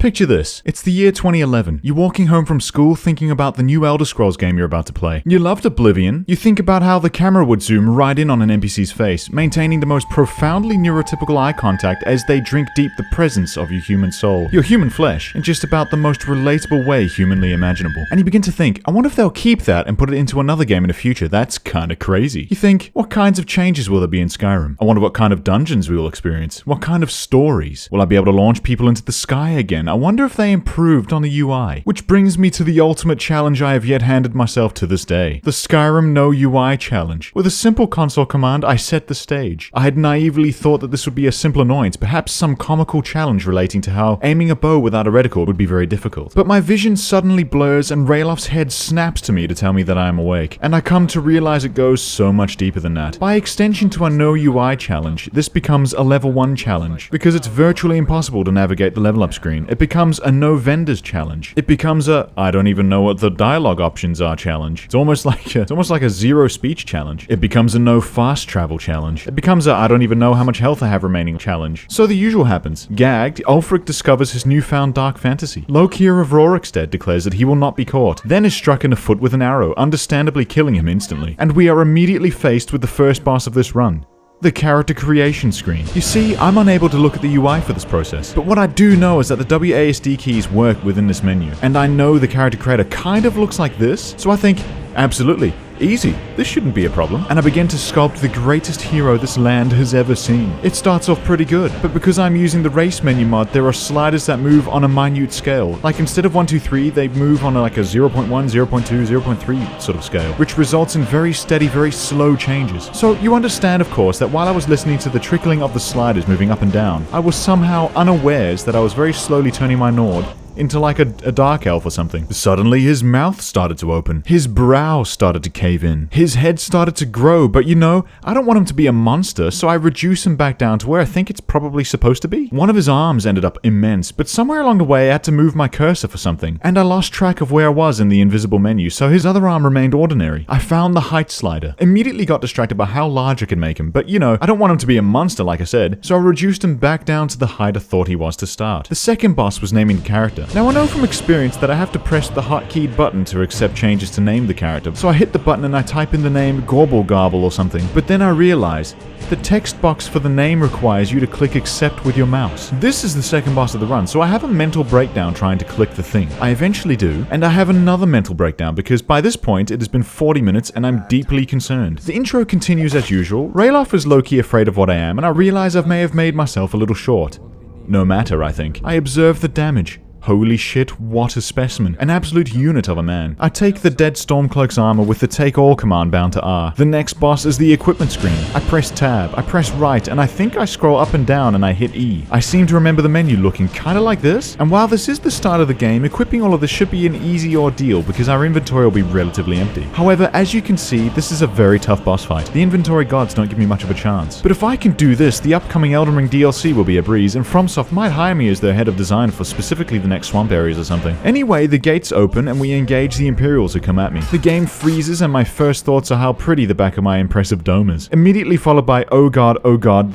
Picture this. It's the year 2011. You're walking home from school thinking about the new Elder Scrolls game you're about to play. You loved Oblivion. You think about how the camera would zoom right in on an NPC's face, maintaining the most profoundly neurotypical eye contact as they drink deep the presence of your human soul, your human flesh, in just about the most relatable way humanly imaginable. And you begin to think, I wonder if they'll keep that and put it into another game in the future. That's kinda crazy. You think, what kinds of changes will there be in Skyrim? I wonder what kind of dungeons we will experience. What kind of stories? Will I be able to launch people into the sky again? I wonder if they improved on the UI. Which brings me to the ultimate challenge I have yet handed myself to this day. The Skyrim No UI challenge. With a simple console command, I set the stage. I had naively thought that this would be a simple annoyance, perhaps some comical challenge relating to how aiming a bow without a reticle would be very difficult. But my vision suddenly blurs and Raylof's head snaps to me to tell me that I am awake. And I come to realize it goes so much deeper than that. By extension to a No UI challenge, this becomes a level 1 challenge. Because it's virtually impossible to navigate the level up screen. It becomes a no vendors challenge. It becomes a I don't even know what the dialogue options are challenge. It's almost like a zero speech challenge. It becomes a no fast travel challenge. It becomes a I don't even know how much health I have remaining challenge. So the usual happens. Gagged, Ulfric discovers his newfound dark fantasy. Loki of Rorikstead declares that he will not be caught, then is struck in the foot with an arrow, understandably killing him instantly. And we are immediately faced with the first boss of this run. The character creation screen. You see, I'm unable to look at the UI for this process, but what I do know is that the WASD keys work within this menu, and I know the character creator kind of looks like this, so I think, absolutely, easy, this shouldn't be a problem. And I begin to sculpt the greatest hero this land has ever seen. It starts off pretty good, but because I'm using the race menu mod, there are sliders that move on a minute scale. Like instead of 1, 2, 3, they move on like a 0.1, 0.2, 0.3 sort of scale, which results in very steady, very slow changes. So you understand, of course, that while I was listening to the trickling of the sliders moving up and down, I was somehow unawares that I was very slowly turning my Nord into like a dark elf or something. Suddenly his mouth started to open. His brow started to cave in. His head started to grow, but you know, I don't want him to be a monster, so I reduce him back down to where I think it's probably supposed to be. One of his arms ended up immense, but somewhere along the way I had to move my cursor for something, and I lost track of where I was in the invisible menu, so his other arm remained ordinary. I found the height slider. Immediately got distracted by how large I could make him, but you know, I don't want him to be a monster like I said, so I reduced him back down to the height I thought he was to start. The second boss was naming the character. Now I know from experience that I have to press the hotkeyed button to accept changes to name the character, so I hit the button and I type in the name Gorble Garble or something, but then I realize the text box for the name requires you to click accept with your mouse. This is the second boss of the run, so I have a mental breakdown trying to click the thing. I eventually do, and I have another mental breakdown because by this point it has been 40 minutes and I'm deeply concerned. The intro continues as usual. Raylof is low-key afraid of what I am, and I realize I may have made myself a little short. No matter, I think. I observe the damage. Holy shit, what a specimen. An absolute unit of a man. I take the dead Stormcloak's armor with the take all command bound to R. The next boss is the equipment screen. I press tab, I press right, and I think I scroll up and down and I hit E. I seem to remember the menu looking kinda like this, and while this is the start of the game, equipping all of this should be an easy ordeal because our inventory will be relatively empty. However, as you can see, this is a very tough boss fight. The inventory gods don't give me much of a chance. But if I can do this, the upcoming Elden Ring DLC will be a breeze, and FromSoft might hire me as their head of design for specifically the next swamp areas or something. Anyway, the gates open and we engage the Imperials who come at me. The game freezes and my first thoughts are how pretty the back of my impressive dome is. Immediately followed by oh god,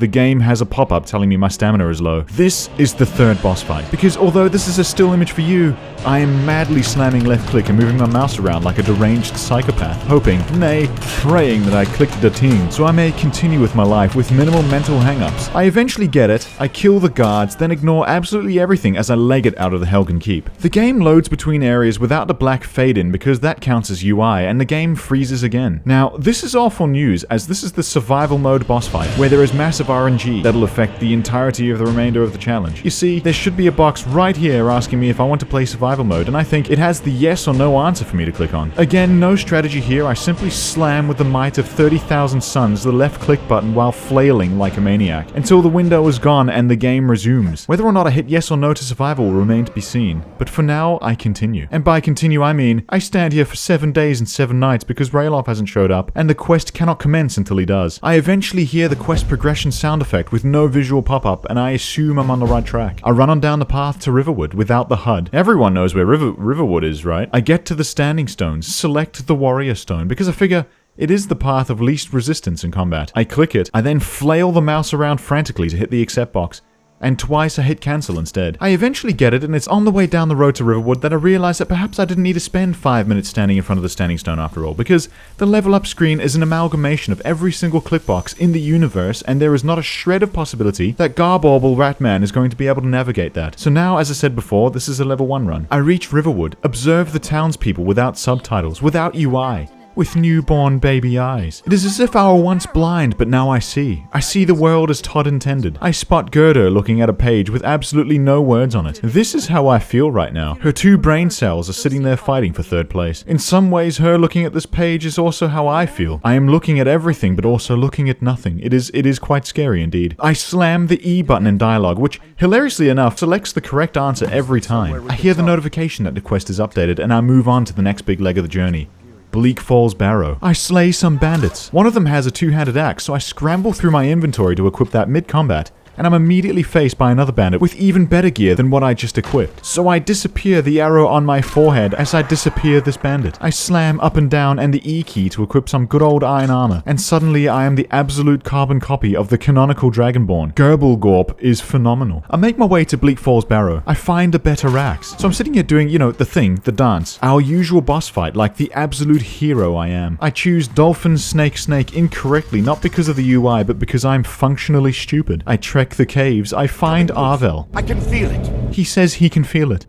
the game has a pop-up telling me my stamina is low. This is the third boss fight, because although this is a still image for you, I am madly slamming left click and moving my mouse around like a deranged psychopath, hoping, nay, praying that I clicked the ting so I may continue with my life with minimal mental hang-ups. I eventually get it, I kill the guards, then ignore absolutely everything as I leg it out of the Helgen Keep. The game loads between areas without the black fade in because that counts as UI, and the game freezes again. Now, this is awful news, as this is the survival mode boss fight, where there is massive RNG that'll affect the entirety of the remainder of the challenge. You see, there should be a box right here asking me if I want to play survival mode, and I think it has the yes or no answer for me to click on. Again, no strategy here, I simply slam with the might of 30,000 suns the left click button while flailing like a maniac, until the window is gone and the game resumes. Whether or not I hit yes or no to survival will remain to be seen. But for now, I continue. And by continue, I mean, I stand here for 7 days and 7 nights because Raylof hasn't showed up, and the quest cannot commence until he does. I eventually hear the quest progression sound effect with no visual pop-up, and I assume I'm on the right track. I run on down the path to Riverwood without the HUD. Everyone knows where Riverwood is, right? I get to the standing stones, select the warrior stone, because I figure it is the path of least resistance in combat. I click it, I then flail the mouse around frantically to hit the accept box, and twice I hit cancel instead. I eventually get it, and it's on the way down the road to Riverwood that I realize that perhaps I didn't need to spend 5 minutes standing in front of the standing stone after all, because the level up screen is an amalgamation of every single clip box in the universe, and there is not a shred of possibility that Garbauble Ratman is going to be able to navigate that. So now, as I said before, this is a level 1 run. I reach Riverwood, observe the townspeople without subtitles, without UI. With newborn baby eyes. It is as if I were once blind, but now I see. I see the world as Todd intended. I spot Gerda looking at a page with absolutely no words on it. This is how I feel right now. Her 2 brain cells are sitting there fighting for 3rd place. In some ways, her looking at this page is also how I feel. I am looking at everything, but also looking at nothing. It is quite scary indeed. I slam the E button in dialogue, which, hilariously enough, selects the correct answer every time. I hear the notification that the quest is updated, and I move on to the next big leg of the journey. Bleak Falls Barrow. I slay some bandits. One of them has a 2-handed axe, so I scramble through my inventory to equip that mid-combat, and I'm immediately faced by another bandit with even better gear than what I just equipped. So I disappear the arrow on my forehead as I disappear this bandit. I slam up and down and the E key to equip some good old iron armor, and suddenly I am the absolute carbon copy of the canonical Dragonborn. Gerbilgorp is phenomenal. I make my way to Bleak Falls Barrow. I find a better axe. So I'm sitting here doing, the thing, the dance. Our usual boss fight, like the absolute hero I am. I choose Dolphin Snake Snake incorrectly, not because of the UI, but because I'm functionally stupid. I trek the caves. I find Arvel. I can feel it. He says he can feel it.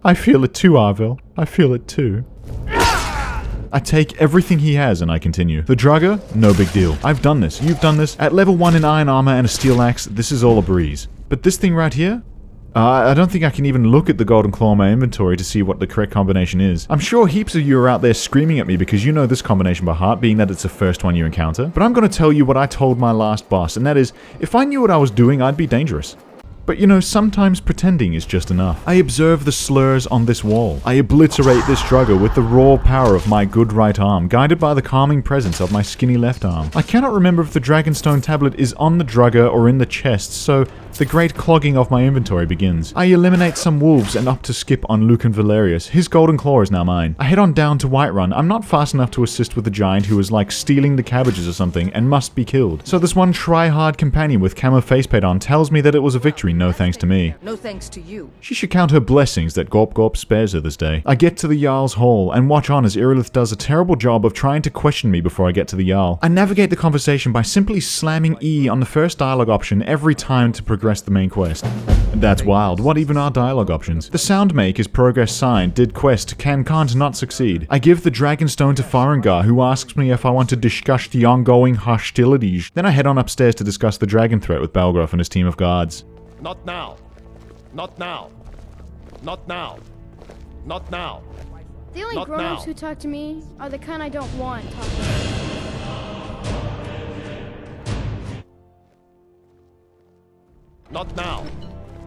I feel it too, Arvel. I feel it too. I take everything he has and I continue. The Drugger? No big deal. I've done this. You've done this. At level 1 in iron armor and a steel axe, this is all a breeze. But this thing right here? I don't think I can even look at the golden claw in my inventory to see what the correct combination is. I'm sure heaps of you are out there screaming at me because you know this combination by heart, being that it's the first one you encounter. But I'm going to tell you what I told my last boss, and that is, if I knew what I was doing, I'd be dangerous. But sometimes pretending is just enough. I observe the slurs on this wall. I obliterate this Drugger with the raw power of my good right arm, guided by the calming presence of my skinny left arm. I cannot remember if the Dragonstone tablet is on the Drugger or in the chest, so the great clogging of my inventory begins. I eliminate some wolves and up to skip on Lucan Valerius. His golden claw is now mine. I head on down to Whiterun. I'm not fast enough to assist with the giant who is like stealing the cabbages or something and must be killed. So this one try-hard companion with camo facepaint on tells me that it was a victory, no thanks to me. No thanks to you. She should count her blessings that Gorp Gorp spares her this day. I get to the Jarl's Hall and watch on as Irilith does a terrible job of trying to question me before I get to the Jarl. I navigate the conversation by simply slamming E on the first dialogue option every time to progress the main quest. That's wild. What even are dialogue options? The sound make is progress signed, did quest, can't not succeed. I give the Dragonstone to Farengar, who asks me if I want to discuss the ongoing hostilities. Then I head on upstairs to discuss the dragon threat with Balgrof and his team of guards. Not now. Not now. Not now. Not now. The only Not grown-ups now. who talk to me are the kind I don't want talking to me. Not now.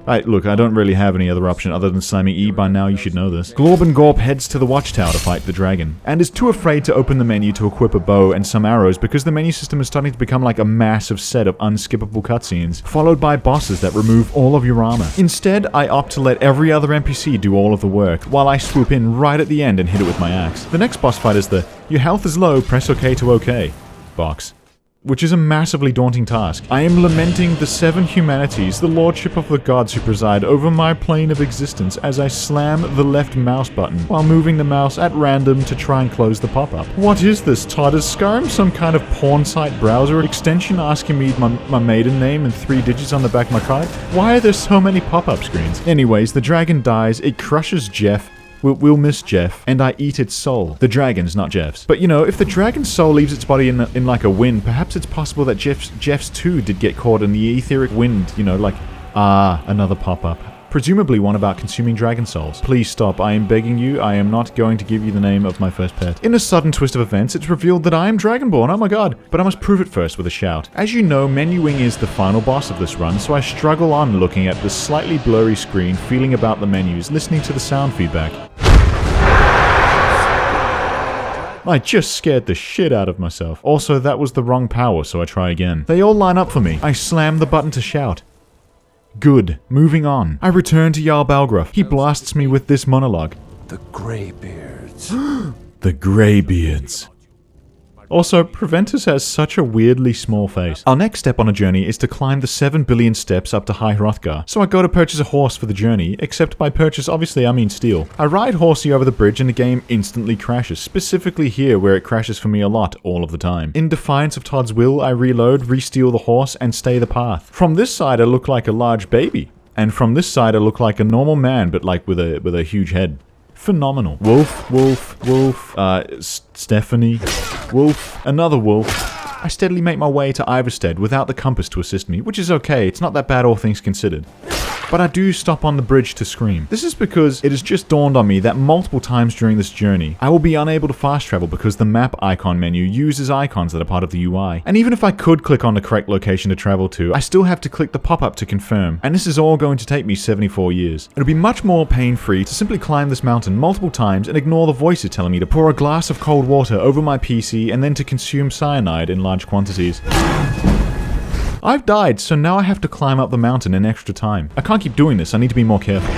Look, I don't really have any other option other than slamming E. By now you should know this. Glorb and Gorp heads to the watchtower to fight the dragon, and is too afraid to open the menu to equip a bow and some arrows because the menu system is starting to become like a massive set of unskippable cutscenes, followed by bosses that remove all of your armor. Instead, I opt to let every other NPC do all of the work, while I swoop in right at the end and hit it with my axe. The next boss fight is the "your health is low, press OK to OK" box, which is a massively daunting task. I am lamenting the 7 humanities, the lordship of the gods who preside over my plane of existence as I slam the left mouse button while moving the mouse at random to try and close the pop-up. What is this, Todd? Is Skyrim some kind of porn site browser extension asking me my maiden name and 3 digits on the back of my card? Why are there so many pop-up screens? Anyways, the dragon dies, it crushes Jeff. We'll miss Jeff, and I eat its soul. The dragon's, not Jeff's. But if the dragon's soul leaves its body in like a wind, perhaps it's possible that Jeff's too did get caught in the etheric wind, another pop-up. Presumably one about consuming dragon souls. Please stop, I am begging you, I am not going to give you the name of my first pet. In a sudden twist of events, it's revealed that I am Dragonborn, oh my god. But I must prove it first with a shout. As you know, menuing is the final boss of this run, so I struggle on looking at the slightly blurry screen, feeling about the menus, listening to the sound feedback. I just scared the shit out of myself. Also, that was the wrong power, so I try again. They all line up for me. I slam the button to shout. Good. Moving on. I return to Jarl Balgruuf. He blasts me with this monologue. The Greybeards. The Greybeards. Also, Preventus has such a weirdly small face. Our next step on a journey is to climb the 7 billion steps up to High Hrothgar. So I go to purchase a horse for the journey, except by purchase obviously I mean steal. I ride Horsey over the bridge and the game instantly crashes, specifically here where it crashes for me a lot all of the time. In defiance of Todd's will, I reload, re-steal the horse, and stay the path. From this side I look like a large baby. And from this side I look like a normal man, but like with a huge head. Phenomenal. Wolf, wolf, wolf, Stephanie, wolf, another wolf. I steadily make my way to Iverstead without the compass to assist me, which is okay, it's not that bad all things considered. But I do stop on the bridge to scream. This is because it has just dawned on me that multiple times during this journey, I will be unable to fast travel because the map icon menu uses icons that are part of the UI. And even if I could click on the correct location to travel to, I still have to click the pop-up to confirm. And this is all going to take me 74 years. It'll be much more pain-free to simply climb this mountain multiple times and ignore the voices telling me to pour a glass of cold water over my PC and then to consume cyanide in large quantities. I've died, so now I have to climb up the mountain in extra time. I can't keep doing this, I need to be more careful.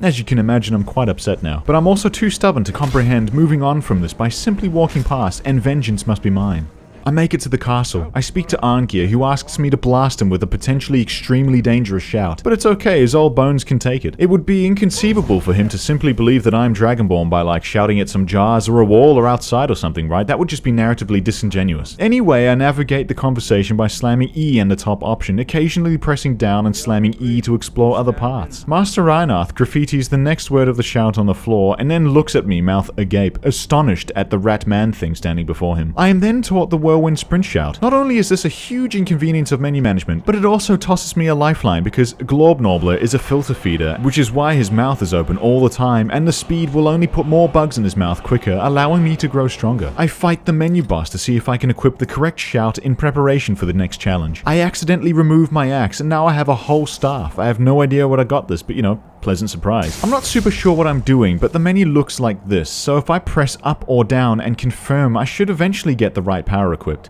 As you can imagine, I'm quite upset now. But I'm also too stubborn to comprehend moving on from this by simply walking past, and vengeance must be mine. I make it to the castle. I speak to Arngeir, who asks me to blast him with a potentially extremely dangerous shout. But it's okay, his old bones can take it. It would be inconceivable for him to simply believe that I'm Dragonborn by like shouting at some jars or a wall or outside or something, right? That would just be narratively disingenuous. Anyway, I navigate the conversation by slamming E in the top option, occasionally pressing down and slamming E to explore other paths. Master Reinarth graffitis the next word of the shout on the floor and then looks at me, mouth agape, astonished at the rat man thing standing before him. I am then taught the whirlwind sprint shout. Not only is this a huge inconvenience of menu management, but it also tosses me a lifeline because Globnorbler is a filter feeder, which is why his mouth is open all the time, and the speed will only put more bugs in his mouth quicker, allowing me to grow stronger. I fight the menu boss to see if I can equip the correct shout in preparation for the next challenge. I accidentally remove my axe, and now I have a whole staff. I have no idea what I got this, but you know, pleasant surprise. I'm not super sure what I'm doing, but the menu looks like this, so if I press up or down and confirm, I should eventually get the right power equipped.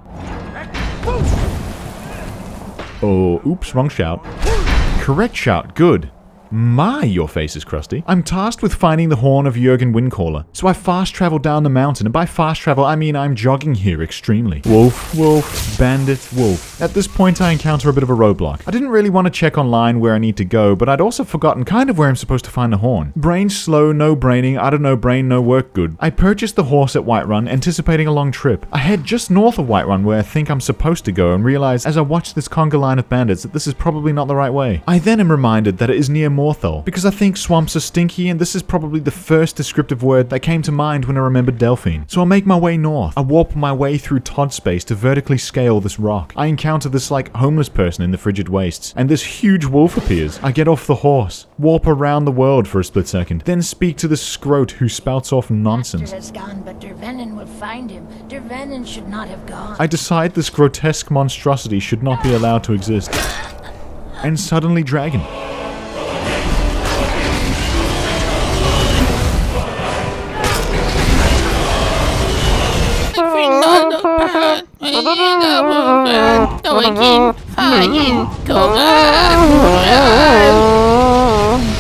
Oh, oops, wrong shout. Correct shout, good. My, your face is crusty. I'm tasked with finding the horn of Jurgen Windcaller, so I fast travel down the mountain, and by fast travel I mean I'm jogging here extremely. Wolf, wolf, bandit, wolf. At this point I encounter a bit of a roadblock. I didn't really want to check online where I need to go, but I'd also forgotten kind of where I'm supposed to find the horn. Brain slow, no braining, I don't know brain, no work good. I purchased the horse at Whiterun, anticipating a long trip. I head just north of Whiterun where I think I'm supposed to go and realize as I watch this conga line of bandits that this is probably not the right way. I then am reminded that it is near Morthal, because I think swamps are stinky and this is probably the first descriptive word that came to mind when I remembered Delphine. So I make my way north. I warp my way through Todd space to vertically scale this rock. I encounter this like homeless person in the frigid wastes, and this huge wolf appears. I get off the horse, warp around the world for a split second, then speak to the scrote who spouts off nonsense. Master has gone, but Dervenin will find him. Dervenin should not have gone. I decide this grotesque monstrosity should not be allowed to exist. And suddenly dragon.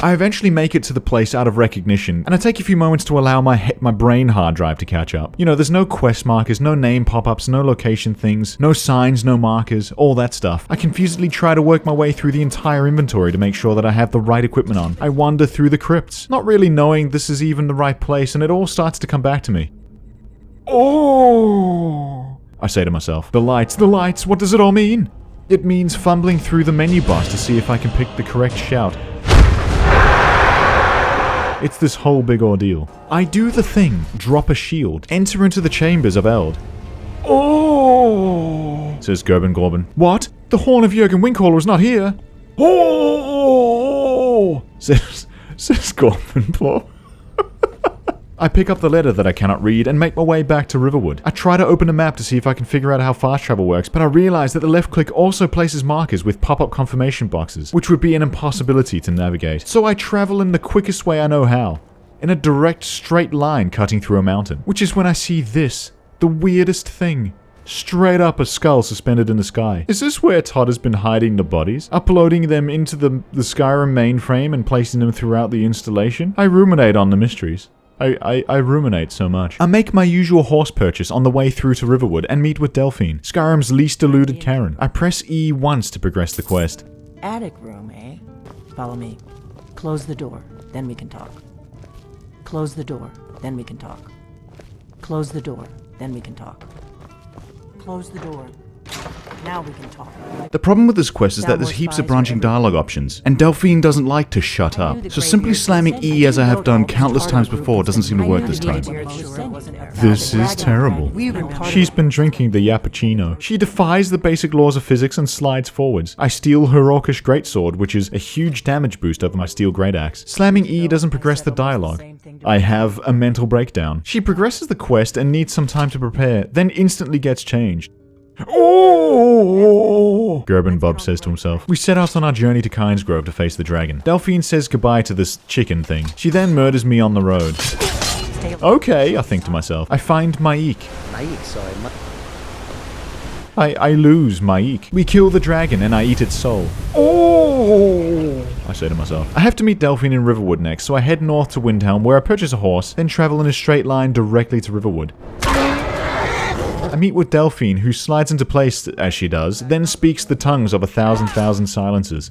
I eventually make it to the place out of recognition, and I take a few moments to allow my brain hard drive to catch up. You know, there's no quest markers, no name pop-ups, no location things, no signs, no markers, all that stuff. I confusedly try to work my way through the entire inventory to make sure that I have the right equipment on. I wander through the crypts, not really knowing this is even the right place, and it all starts to come back to me. Oh! I say to myself, the lights, what does it all mean? It means fumbling through the menu boss to see if I can pick the correct shout. It's this whole big ordeal. I do the thing, drop a shield, enter into the chambers of Eld. Oh! Says Gerben Gorben. What? The horn of Jurgen Windcaller is not here. Oh! Says Gorben. I pick up the letter that I cannot read and make my way back to Riverwood. I try to open a map to see if I can figure out how fast travel works, but I realize that the left click also places markers with pop-up confirmation boxes, which would be an impossibility to navigate. So I travel in the quickest way I know how, in a direct straight line cutting through a mountain, which is when I see this, the weirdest thing. Straight up a skull suspended in the sky. Is this where Todd has been hiding the bodies? Uploading them into the Skyrim mainframe and placing them throughout the installation? I ruminate on the mysteries. I ruminate so much. I make my usual horse purchase on the way through to Riverwood and meet with Delphine, Skyrim's least deluded Karen. I press E once to progress the quest. Attic room, eh? Follow me. Close the door, then we can talk. Close the door, then we can talk. Close the door, then we can talk. Close the door. Now we can talk. The problem with this quest is that there's heaps of branching dialogue options, and Delphine doesn't like to shut up, so simply slamming E as I have done countless times before doesn't seem to work this time. This is terrible. She's been drinking the Yappuccino. She defies the basic laws of physics and slides forwards. I steal her Orcish greatsword, which is a huge damage boost over my steel great axe. Slamming E doesn't progress the dialogue. I have a mental breakdown. She progresses the quest and needs some time to prepare, then instantly gets changed. Oh! Gerben Bub says to himself. We set out on our journey to Kynes Grove to face the dragon. Delphine says goodbye to this chicken thing. She then murders me on the road. Okay, I think to myself. I find Maik. I lose Maik. We kill the dragon and I eat its soul. Oh! I say to myself. I have to meet Delphine in Riverwood next, so I head north to Windhelm where I purchase a horse, then travel in a straight line directly to Riverwood. I meet with Delphine, who slides into place as she does, then speaks the tongues of 1,000 silences.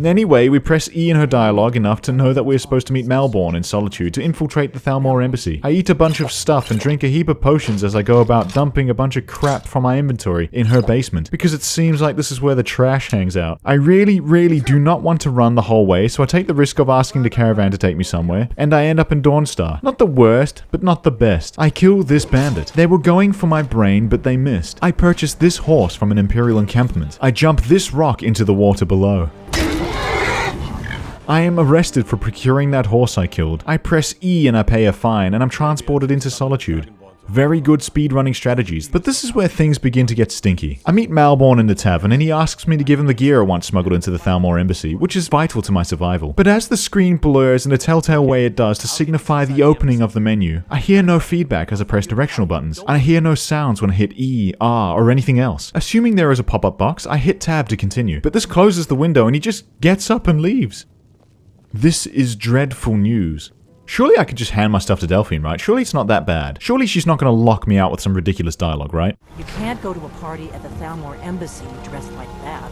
Anyway, we press E in her dialogue enough to know that we're supposed to meet Malborn in Solitude to infiltrate the Thalmor embassy. I eat a bunch of stuff and drink a heap of potions as I go about dumping a bunch of crap from my inventory in her basement, because it seems like this is where the trash hangs out. I really do not want to run the whole way, so I take the risk of asking the caravan to take me somewhere, and I end up in Dawnstar. Not the worst, but not the best. I kill this bandit. They were going for my brain, but they missed. I purchase this horse from an Imperial encampment. I jump this rock into the water below. I am arrested for procuring that horse I killed. I press E and I pay a fine, and I'm transported into Solitude. Very good speedrunning strategies, but this is where things begin to get stinky. I meet Malborn in the tavern, and he asks me to give him the gear I once smuggled into the Thalmor embassy, which is vital to my survival. But as the screen blurs in a telltale way it does to signify the opening of the menu, I hear no feedback as I press directional buttons, and I hear no sounds when I hit E, R, or anything else. Assuming there is a pop-up box, I hit tab to continue, but this closes the window and he just gets up and leaves. This is dreadful news. Surely I could just hand my stuff to Delphine, right? Surely it's not that bad. Surely she's not going to lock me out with some ridiculous dialogue, right? You can't go to a party at the Thalmor embassy dressed like that.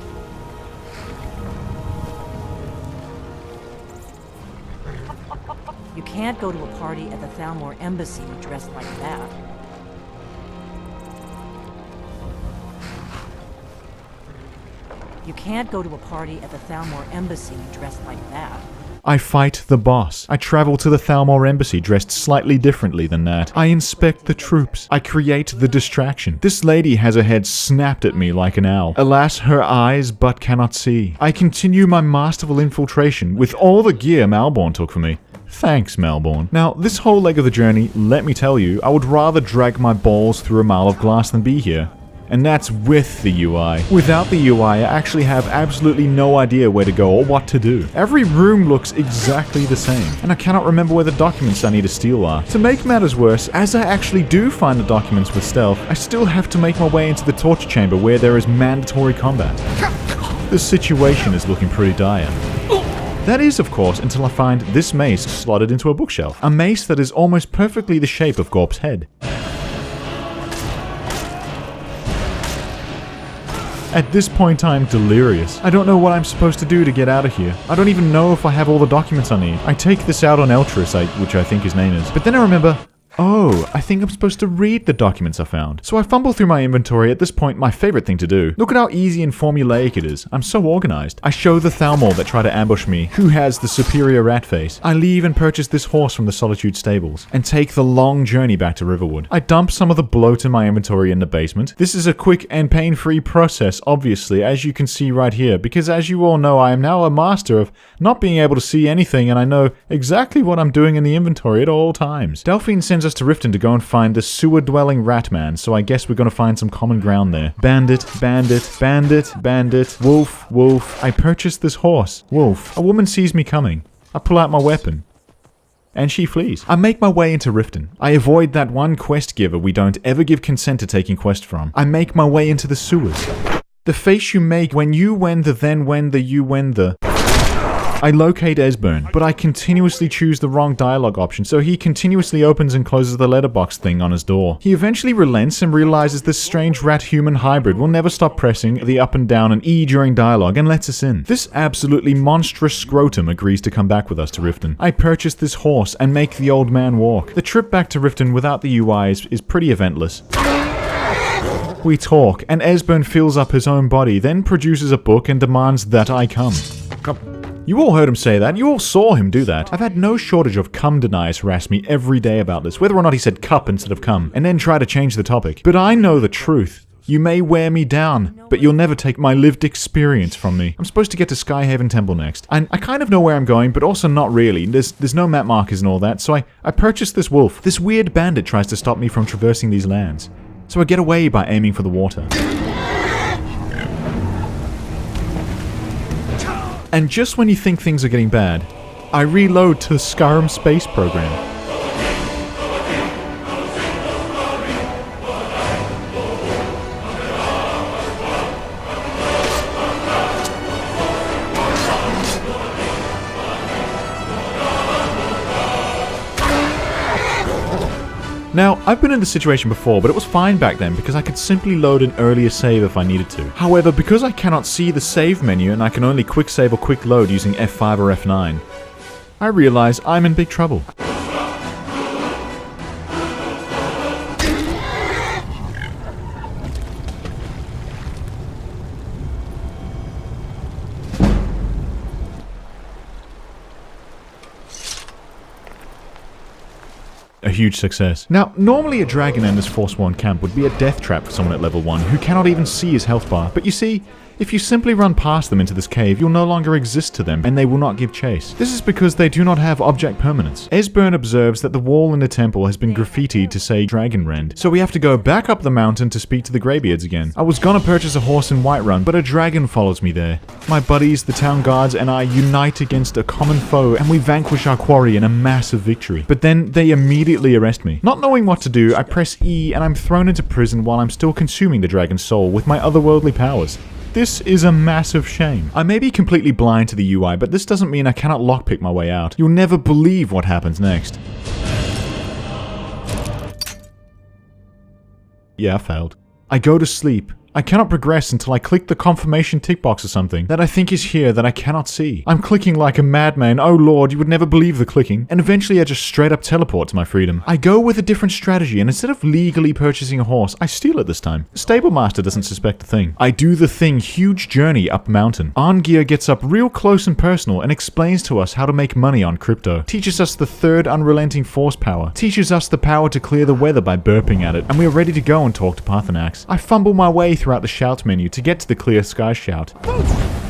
You can't go to a party at the Thalmor embassy dressed like that. You can't go to a party at the Thalmor embassy dressed like that. I fight the boss. I travel to the Thalmor embassy dressed slightly differently than that. I inspect the troops. I create the distraction. This lady has her head snapped at me like an owl. Alas, her eyes but cannot see. I continue my masterful infiltration with all the gear Malborn took from me. Thanks, Malborn. Now, this whole leg of the journey, let me tell you, I would rather drag my balls through a mile of glass than be here. And that's with the UI. Without the UI, I actually have absolutely no idea where to go or what to do. Every room looks exactly the same, and I cannot remember where the documents I need to steal are. To make matters worse, as I actually do find the documents with stealth, I still have to make my way into the torture chamber where there is mandatory combat. The situation is looking pretty dire. That is, of course, until I find this mace slotted into a bookshelf. A mace that is almost perfectly the shape of Gorp's head. At this point, I'm delirious. I don't know what I'm supposed to do to get out of here. I don't even know if I have all the documents I need. I take this out on Eltris, which I think his name is. But then I remember, oh, I think I'm supposed to read the documents I found. So I fumble through my inventory, at this point my favorite thing to do. Look at how easy and formulaic it is. I'm so organized. I show the Thalmor that try to ambush me, who has the superior rat face. I leave and purchase this horse from the Solitude stables, and take the long journey back to Riverwood. I dump some of the bloat in my inventory in the basement. This is a quick and pain-free process, obviously, as you can see right here, because as you all know, I am now a master of not being able to see anything, and I know exactly what I'm doing in the inventory at all times. Delphine sends us to Riften to go and find the sewer-dwelling rat man, so I guess we're gonna find some common ground there. Bandit, bandit, bandit, bandit, wolf, wolf. I purchase this horse. Wolf. A woman sees me coming. I pull out my weapon. And she flees. I make my way into Riften. I avoid that one quest giver we don't ever give consent to taking quest from. I make my way into the sewers. The face you make when you when the then when the you when the... I locate Esbern, but I continuously choose the wrong dialogue option, so he continuously opens and closes the letterbox thing on his door. He eventually relents and realizes this strange rat-human hybrid will never stop pressing the up and down and E during dialogue and lets us in. This absolutely monstrous scrotum agrees to come back with us to Riften. I purchase this horse and make the old man walk. The trip back to Riften without the UI is pretty eventless. We talk, and Esbern fills up his own body, then produces a book and demands that I come. Come. You all heard him say that. You all saw him do that. I've had no shortage of cum deniers harass me every day about this, whether or not he said cup instead of cum, and then try to change the topic. But I know the truth. You may wear me down, but you'll never take my lived experience from me. I'm supposed to get to Skyhaven Temple next. And I kind of know where I'm going, but also not really. There's no map markers and all that, so I purchased this wolf. This weird bandit tries to stop me from traversing these lands. So I get away by aiming for the water. And just when you think things are getting bad, I reload to the Skyrim space program. Now, I've been in this situation before, but it was fine back then because I could simply load an earlier save if I needed to. However, because I cannot see the save menu and I can only quick save or quick load using F5 or F9, I realize I'm in big trouble. A huge success. Now, normally a dragon in this Forsworn camp would be a death trap for someone at level 1 who cannot even see his health bar, but you see, if you simply run past them into this cave, you'll no longer exist to them, and they will not give chase. This is because they do not have object permanence. Esbern observes that the wall in the temple has been graffitied to say Dragonrend, so we have to go back up the mountain to speak to the Greybeards again. I was gonna purchase a horse in Whiterun, but a dragon follows me there. My buddies, the town guards, and I unite against a common foe, and we vanquish our quarry in a massive victory. But then they immediately arrest me. Not knowing what to do, I press E, and I'm thrown into prison while I'm still consuming the dragon's soul with my otherworldly powers. This is a massive shame. I may be completely blind to the UI, but this doesn't mean I cannot lockpick my way out. You'll never believe what happens next. Yeah, I failed. I go to sleep. I cannot progress until I click the confirmation tick box or something that I think is here that I cannot see. I'm clicking like a madman, oh lord, you would never believe the clicking, and eventually I just straight up teleport to my freedom. I go with a different strategy, and instead of legally purchasing a horse, I steal it this time. The stable master doesn't suspect a thing. I do the thing, huge journey up mountain. Arngeir gets up real close and personal and explains to us how to make money on crypto. Teaches us the third unrelenting force power. Teaches us the power to clear the weather by burping at it, and we are ready to go and talk to Paarthurnax. I fumble my way throughout the shout menu to get to the clear sky shout.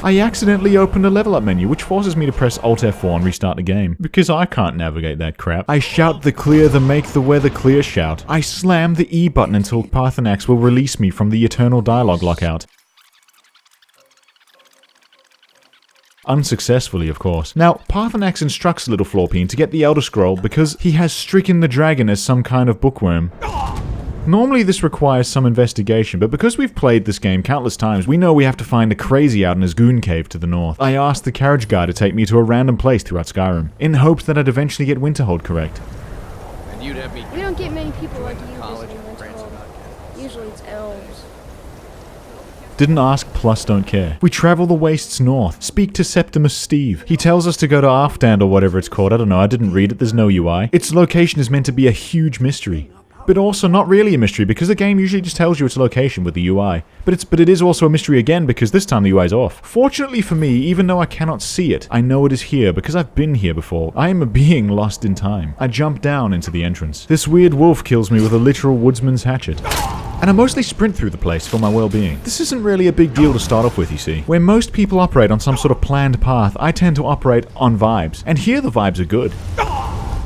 I accidentally opened a level up menu, which forces me to press Alt F4 and restart the game, because I can't navigate that crap. I shout the clear the make the weather clear shout. I slam the E button until Paarthurnax will release me from the eternal dialogue lockout. Unsuccessfully, of course. Now, Paarthurnax instructs Little Florpine to get the Elder Scroll because he has stricken the dragon as some kind of bookworm. Normally this requires some investigation, but because we've played this game countless times, we know we have to find a crazy out in his goon cave to the north. I asked the carriage guy to take me to a random place throughout Skyrim, in hopes that I'd eventually get Winterhold correct. And you'd have me. We don't get many people like you College visiting in France Winterhold. about it. Usually it's elves. Didn't ask plus don't care. We travel the wastes north, speak to Septimus Steve. He tells us to go to Arfdand or whatever it's called, I don't know, I didn't read it, there's no UI. Its location is meant to be a huge mystery. But also not really a mystery, because the game usually just tells you its location with the UI. But it is also a mystery again, because this time the UI is off. Fortunately for me, even though I cannot see it, I know it is here, because I've been here before. I am a being lost in time. I jump down into the entrance. This weird wolf kills me with a literal woodsman's hatchet. And I mostly sprint through the place for my well-being. This isn't really a big deal to start off with, you see. Where most people operate on some sort of planned path, I tend to operate on vibes. And here the vibes are good.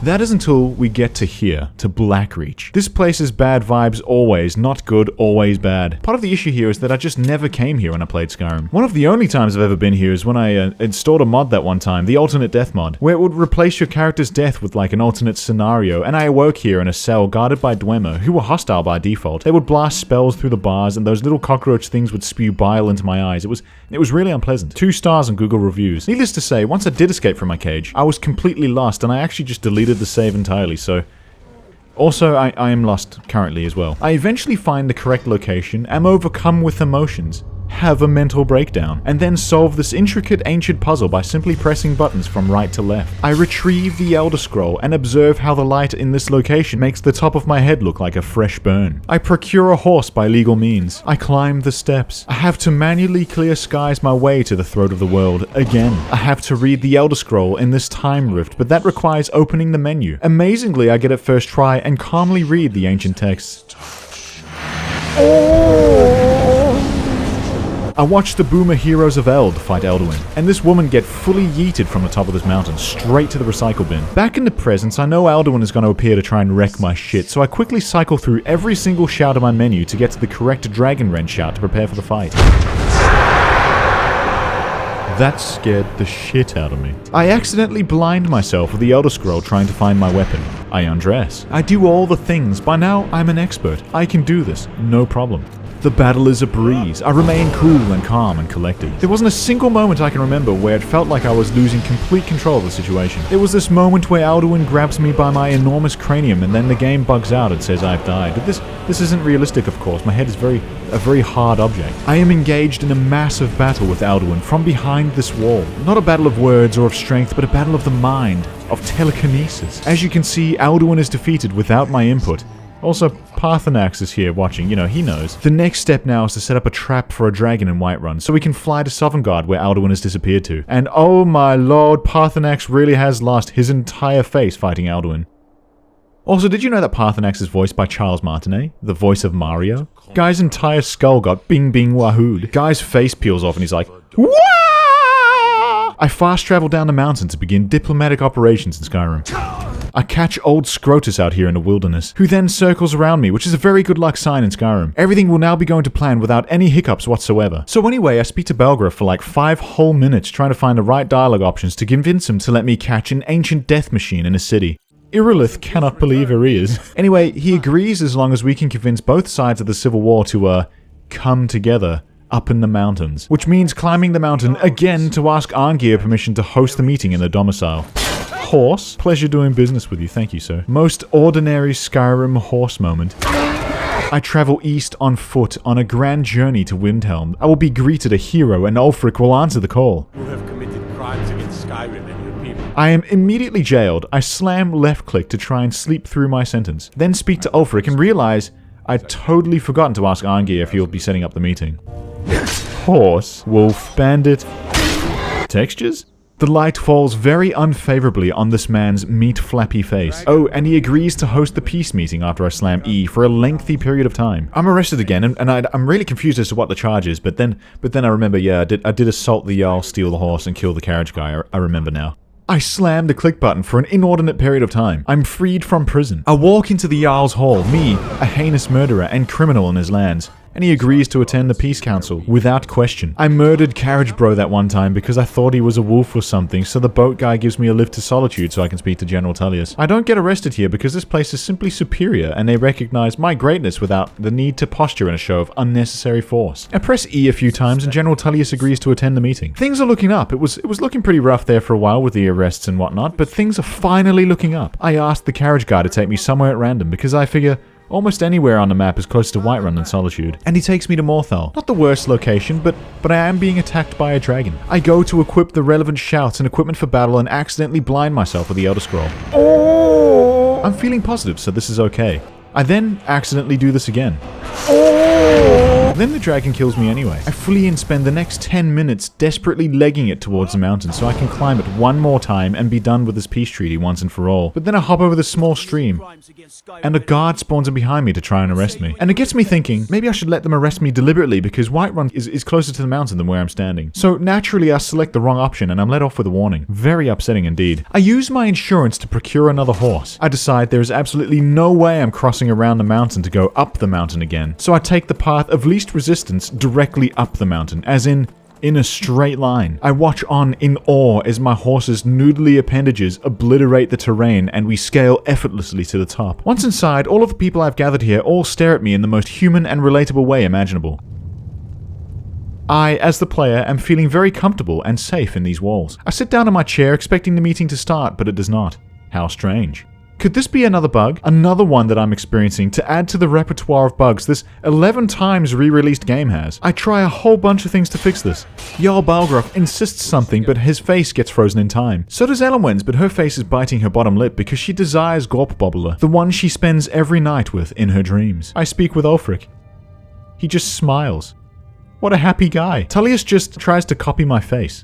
That is until we get to here, to Blackreach. This place is bad vibes always, not good, always bad. Part of the issue here is that I just never came here when I played Skyrim. One of the only times I've ever been here is when I installed a mod that one time, the alternate death mod, where it would replace your character's death with like an alternate scenario, and I awoke here in a cell guarded by Dwemer, who were hostile by default. They would blast spells through the bars, and those little cockroach things would spew bile into my eyes. It was really unpleasant. 2 stars on Google reviews. Needless to say, once I did escape from my cage, I was completely lost, and I actually just deleted the save entirely, so... Also, I am lost currently as well. I eventually find the correct location, am overcome with emotions, have a mental breakdown, and then solve this intricate ancient puzzle by simply pressing buttons from right to left. I retrieve the Elder Scroll and observe how the light in this location makes the top of my head look like a fresh burn. I procure a horse by legal means. I climb the steps. I have to manually clear skies my way to the throat of the world again. I have to read the Elder Scroll in this time rift, but that requires opening the menu. Amazingly, I get it first try and calmly read the ancient texts. I watch the boomer heroes of Eld fight Elduin, and this woman get fully yeeted from the top of this mountain, straight to the recycle bin. Back in the presence, I know Elduin is going to appear to try and wreck my shit, so I quickly cycle through every single shout of my menu to get to the correct Dragon Wrench shout to prepare for the fight. That scared the shit out of me. I accidentally blind myself with the Elder Scroll trying to find my weapon. I undress. I do all the things. By now, I'm an expert. I can do this, no problem. The battle is a breeze. I remain cool and calm and collected. There wasn't a single moment I can remember where it felt like I was losing complete control of the situation. There was this moment where Alduin grabs me by my enormous cranium and then the game bugs out and says I've died. But this isn't realistic, of course. My head is a very hard object. I am engaged in a massive battle with Alduin from behind this wall. Not a battle of words or of strength, but a battle of the mind, of telekinesis. As you can see, Alduin is defeated without my input. Also, Parthenax is here watching, he knows. The next step now is to set up a trap for a dragon in Whiterun, so we can fly to Sovngarde where Alduin has disappeared to. And oh my lord, Parthenax really has lost his entire face fighting Alduin. Also, did you know that Parthenax is voiced by Charles Martinet, the voice of Mario? Guy's entire skull got bing bing wahooed. Guy's face peels off and he's like, Wah! I fast travel down the mountain to begin diplomatic operations in Skyrim. I catch old Scrotus out here in the wilderness, who then circles around me, which is a very good luck sign in Skyrim. Everything will now be going to plan without any hiccups whatsoever. So anyway, I speak to Belgra for like 5 whole minutes trying to find the right dialogue options to convince him to let me catch an ancient death machine in a city. Irilith cannot believe her ears. Anyway, he agrees as long as we can convince both sides of the civil war to, come together up in the mountains. Which means climbing the mountain again to ask Arngeir permission to host the meeting in the domicile. Horse, pleasure doing business with you, thank you, sir. Most ordinary Skyrim horse moment. I travel east on foot on a grand journey to Windhelm. I will be greeted a hero and Ulfric will answer the call. You have committed crimes against Skyrim and your people. I am immediately jailed. I slam left click to try and sleep through my sentence. Then speak to Ulfric and realize I'd totally forgotten to ask Arngeir if he'll be setting up the meeting. Horse, wolf, bandit. Textures? The light falls very unfavorably on this man's meat-flappy face. Oh, and he agrees to host the peace meeting after I slam E for a lengthy period of time. I'm arrested again, and I'm really confused as to what the charge is, but then I remember, yeah, I did assault the Jarl, steal the horse, and kill the carriage guy. I remember now. I slam the click button for an inordinate period of time. I'm freed from prison. I walk into the Jarl's hall, me, a heinous murderer and criminal in his lands. And he agrees to attend the peace council, without question. I murdered Carriage Bro that one time because I thought he was a wolf or something, so the boat guy gives me a lift to Solitude so I can speak to General Tullius. I don't get arrested here because this place is simply superior, and they recognize my greatness without the need to posture in a show of unnecessary force. I press E a few times and General Tullius agrees to attend the meeting. Things are looking up. It was looking pretty rough there for a while with the arrests and whatnot, but things are finally looking up. I asked the carriage guy to take me somewhere at random because I figure almost anywhere on the map is close to Whiterun and Solitude. And he takes me to Morthal. Not the worst location, but I am being attacked by a dragon. I go to equip the relevant shouts and equipment for battle and accidentally blind myself with the Elder Scroll. Oh! I'm feeling positive, so this is okay. I then accidentally do this again. Then the dragon kills me anyway. I flee and spend the next 10 minutes desperately legging it towards the mountain so I can climb it one more time and be done with this peace treaty once and for all. But then I hop over this small stream, and a guard spawns in behind me to try and arrest me. And it gets me thinking, maybe I should let them arrest me deliberately because Whiterun is closer to the mountain than where I'm standing. So naturally I select the wrong option and I'm let off with a warning. Very upsetting indeed. I use my insurance to procure another horse. I decide there is absolutely no way I'm crossing around the mountain to go up the mountain again. So I take the path of least resistance directly up the mountain, as in a straight line. I watch on in awe as my horse's noodly appendages obliterate the terrain and we scale effortlessly to the top. Once inside, all of the people I've gathered here all stare at me in the most human and relatable way imaginable. I, as the player, am feeling very comfortable and safe in these walls. I sit down in my chair expecting the meeting to start, but it does not. How strange. Could this be another bug? Another one that I'm experiencing to add to the repertoire of bugs this 11 times re-released game has? I try a whole bunch of things to fix this. Jarl Balgruuf insists something, but his face gets frozen in time. So does Elenwen's, but her face is biting her bottom lip because she desires Gorp Bobbler, the one she spends every night with in her dreams. I speak with Ulfric. He just smiles. What a happy guy. Tullius just tries to copy my face.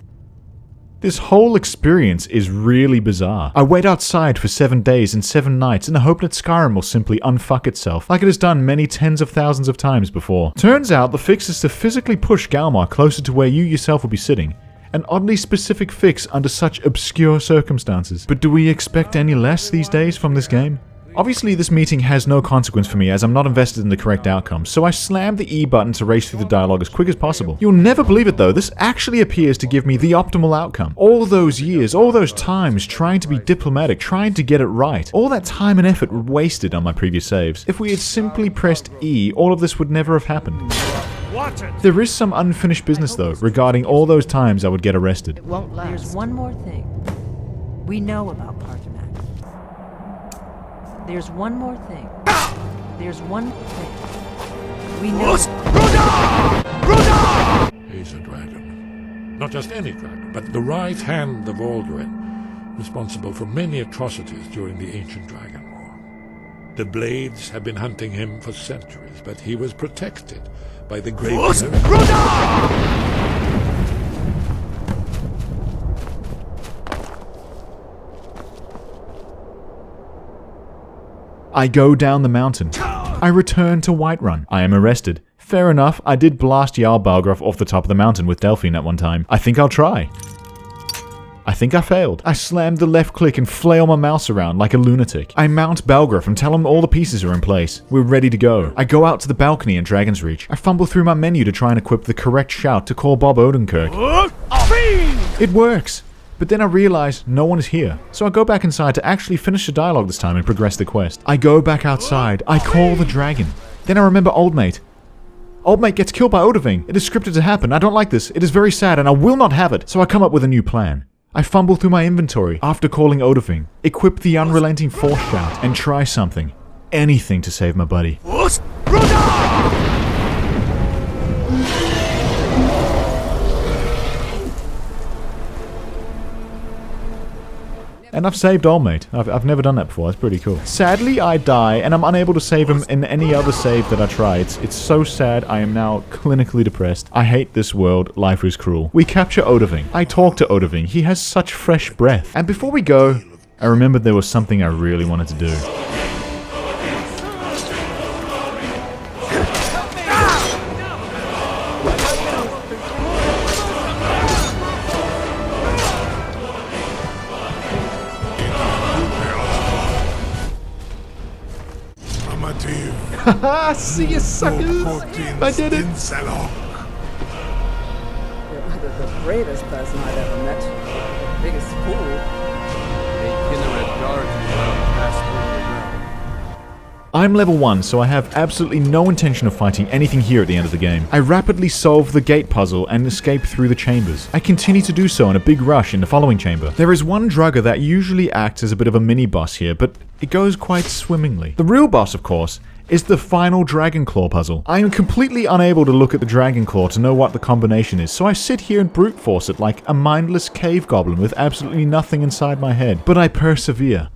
This whole experience is really bizarre. I wait outside for 7 days and 7 nights in the hope that Skyrim will simply unfuck itself, like it has done many tens of thousands of times before. Turns out the fix is to physically push Galmar closer to where you yourself will be sitting. An oddly specific fix under such obscure circumstances. But do we expect any less these days from this game? Obviously, this meeting has no consequence for me as I'm not invested in the correct outcome, so I slam the E button to race through the dialogue as quick as possible. You'll never believe it though, this actually appears to give me the optimal outcome. All those years, all those times trying to be diplomatic, trying to get it right, all that time and effort wasted on my previous saves. If we had simply pressed E, all of this would never have happened. There is some unfinished business though, regarding all those times I would get arrested. It won't last. There's one more thing. We know about Karthwasten. There's one more thing. There's one thing. We know. He's a dragon. Not just any dragon, but the right hand of Aldrin, responsible for many atrocities during the ancient Dragon War. The Blades have been hunting him for centuries, but he was protected by the Great I go down the mountain. I return to Whiterun. I am arrested. Fair enough, I did blast Jarl Balgruuf off the top of the mountain with Delphine at one time. I think I'll try. I think I failed. I slammed the left click and flail my mouse around like a lunatic. I mount Balgruuf and tell him all the pieces are in place. We're ready to go. I go out to the balcony in Dragon's Reach. I fumble through my menu to try and equip the correct shout to call Bob Oda-kirk. It works. But then I realize no one is here, so I go back inside to actually finish the dialogue this time and progress the quest. I go back outside, I call the dragon. Then I remember Old Mate. Old Mate gets killed by Odahviing. It is scripted to happen. I don't like this. It is very sad and I will not have it. So I come up with a new plan. I fumble through my inventory after calling Odahviing, equip the unrelenting force shout, and try something. Anything to save my buddy. And I've saved Old Mate. I've never done that before. That's pretty cool. Sadly, I die, and I'm unable to save him in any other save that I try. It's so sad. I am now clinically depressed. I hate this world. Life is cruel. We capture Odahviing. I talk to Odahviing. He has such fresh breath. And before we go, I remembered there was something I really wanted to do. Haha, see you suckers! I did it! You're the bravest person I've ever met. The biggest fool. I'm level 1, so I have absolutely no intention of fighting anything here at the end of the game. I rapidly solve the gate puzzle and escape through the chambers. I continue to do so in a big rush in the following chamber. There is one drugger that usually acts as a bit of a mini-boss here, but it goes quite swimmingly. The real boss, of course, is the final Dragon Claw puzzle. I am completely unable to look at the Dragon Claw to know what the combination is, so I sit here and brute force it like a mindless cave goblin with absolutely nothing inside my head. But I persevere.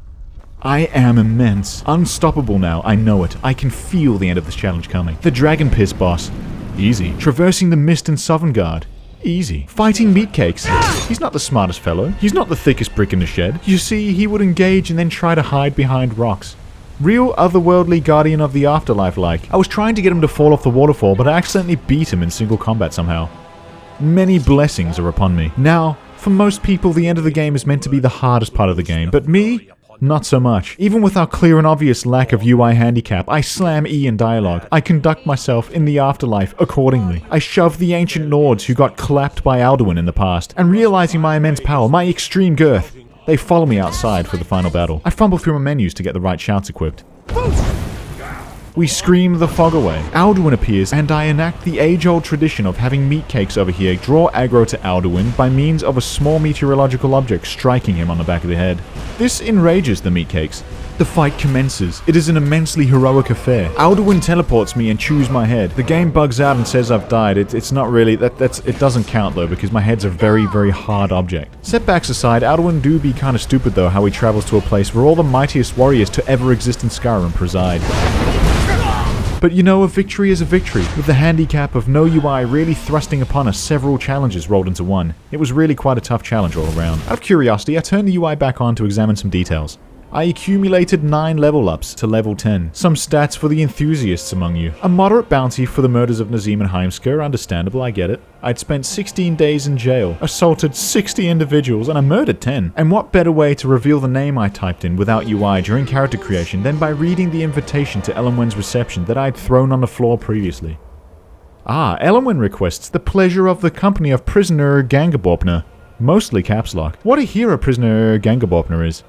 I am immense. Unstoppable now, I know it. I can feel the end of this challenge coming. The Dragon Piss boss. Easy. Traversing the mist in Sovngarde. Easy. Fighting meatcakes. He's not the smartest fellow. He's not the thickest brick in the shed. You see, he would engage and then try to hide behind rocks. Real otherworldly guardian of the afterlife like. I was trying to get him to fall off the waterfall, but I accidentally beat him in single combat somehow. Many blessings are upon me. Now, for most people, the end of the game is meant to be the hardest part of the game, but me? Not so much. Even with our clear and obvious lack of UI handicap, I slam E in dialogue. I conduct myself in the afterlife accordingly. I shove the ancient Nords who got clapped by Alduin in the past, and realizing my immense power, my extreme girth, they follow me outside for the final battle. I fumble through my menus to get the right shouts equipped. We scream the fog away. Alduin appears, and I enact the age-old tradition of having meatcakes over here draw aggro to Alduin by means of a small meteorological object striking him on the back of the head. This enrages the meatcakes. The fight commences. It is an immensely heroic affair. Alduin teleports me and chews my head. The game bugs out and says I've died. It's not really... It doesn't count though, because my head's a very, very hard object. Setbacks aside, Alduin do be kinda stupid though, how he travels to a place where all the mightiest warriors to ever exist in Skyrim preside. But you know, a victory is a victory, with the handicap of no UI really thrusting upon us several challenges rolled into one. It was really quite a tough challenge all around. Out of curiosity, I turned the UI back on to examine some details. I accumulated 9 level ups to level 10. Some stats for the enthusiasts among you. A moderate bounty for the murders of Nazim and Heimskir, understandable, I get it. I'd spent 16 days in jail, assaulted 60 individuals, and I murdered 10. And what better way to reveal the name I typed in without UI during character creation than by reading the invitation to Elenwen's reception that I'd thrown on the floor previously. Ah, Elenwen requests the pleasure of the company of prisoner Gangaborpner. Mostly caps lock. What a hero prisoner Gangaborpner is.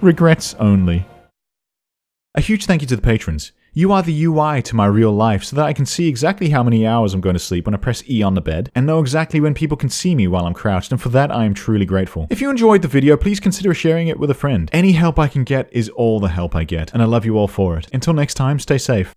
Regrets only. A huge thank you to the patrons. You are the UI to my real life so that I can see exactly how many hours I'm going to sleep when I press E on the bed, and know exactly when people can see me while I'm crouched, and for that I am truly grateful. If you enjoyed the video, please consider sharing it with a friend. Any help I can get is all the help I get, and I love you all for it. Until next time, stay safe.